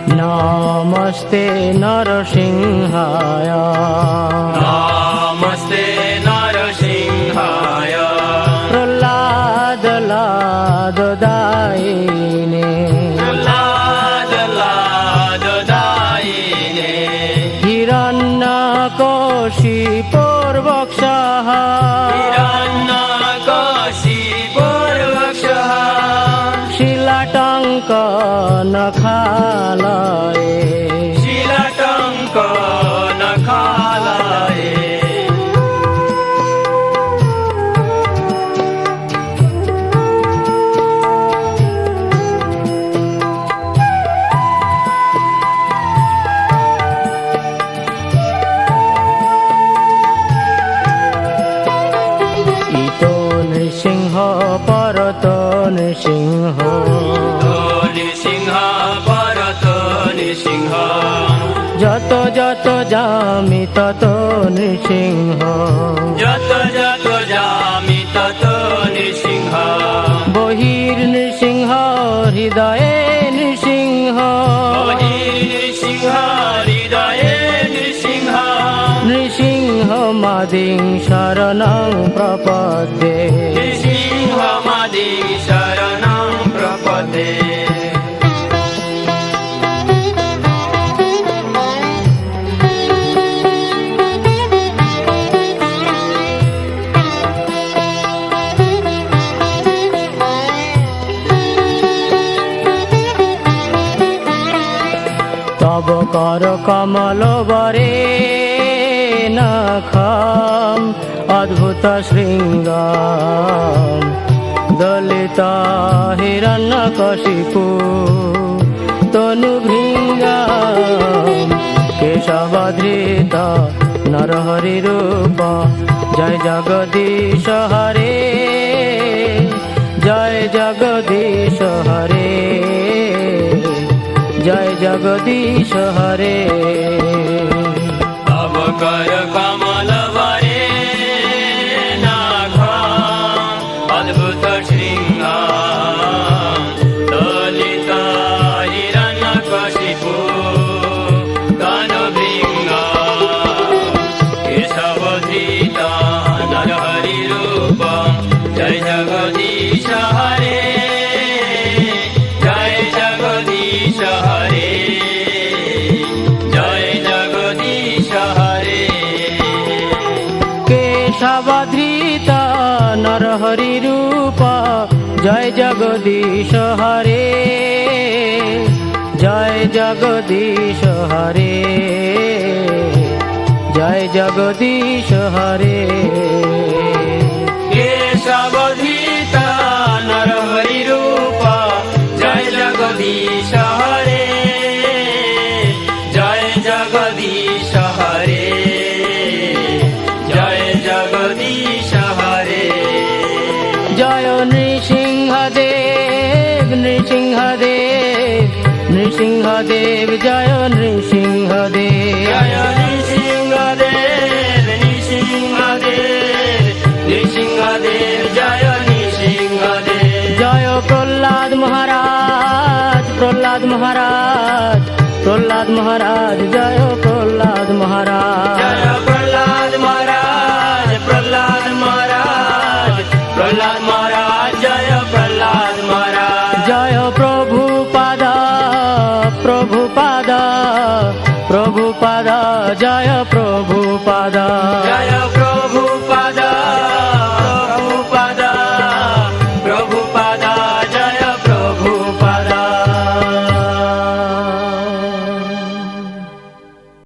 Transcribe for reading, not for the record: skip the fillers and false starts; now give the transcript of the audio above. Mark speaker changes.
Speaker 1: नमस्ते नरसिंहाय
Speaker 2: नमस्ते नरसिंहाय
Speaker 1: प्रह्लाद लाददायिने
Speaker 2: प्रह्लाद लाददायिने
Speaker 1: हिरण्यकशिपुर्वक्षः
Speaker 2: हिरण्यकशिपुर्वक्षः
Speaker 1: शिलाटङ्कनखालये
Speaker 2: शिलाटङ्कनखालये
Speaker 1: इतो नृसिंह परतो नृसिंह
Speaker 2: नृसिंह परत नृसिंह
Speaker 1: যত যত যামি তত নৃসিংহ
Speaker 2: যত যত যামি তত নৃসিংহ
Speaker 1: বহির নৃসিংহ হৃদয়ে নৃসিংহ
Speaker 2: নৃসিংহ হৃদয়ে নৃসিংহ
Speaker 1: নৃসিংহ মাদিং শরণং প্রপদ্যে
Speaker 2: নৃসিংহ মাদি শরণং প্রপদে
Speaker 1: তব কর কমল বরে নখম অদ্ভুত শৃঙ্গম দলিত হিরণ্যকশিপু তনুভৃঙ্গম কেশবধৃত নরহরি রূপ জয় জগদীশ হরে জয় জগদীশ হরে জয় জগদীশ হরে
Speaker 2: তব কর কমল বরে নাঘম অদ্ভুত শৃঙ্গ দলিত হিরণ্যকশিপু তনুভৃঙ্গ কেশবধৃত নরহরি রূপ জয় জগদীশ হরে জয় জগদীশ হরে জয় জগদীশ হরে
Speaker 1: কেশবধৃত নরহরি রূপ জয় জগদীশ হরে জয় জগদীশ হরে জয় জগদীশ হরে
Speaker 2: কেশবধৃত নরহরি রূপ জয় জগদীশ হরে জয় জগদীশ হরে জয় জগদীশ হরে
Speaker 1: জয় নৃসিংহদেব নৃসিংহদেব নৃসিংহদেব জয় নৃসিংহদেব
Speaker 2: জয় নৃসিংহদেব নৃসিংহদেব নৃসিংহদেব জয় নৃসিংহদেব
Speaker 1: জয় প্রহ্লাদ মহারাজ প্রহ্লাদ মহারাজ প্রহ্লাদ মহারাজ জয় প্রহ্লাদ মহারাজ
Speaker 2: জয় প্রহ্লাদ মহারাজ প্রহ্লাদ মহারাজ প্রহ্লাদ মহারাজ জয় প্রহ্লাদ মহারাজ
Speaker 1: জয় প্রভুপাদ প্রভুপাদ প্রভুপাদ জয় প্রভুপাদ
Speaker 2: জয়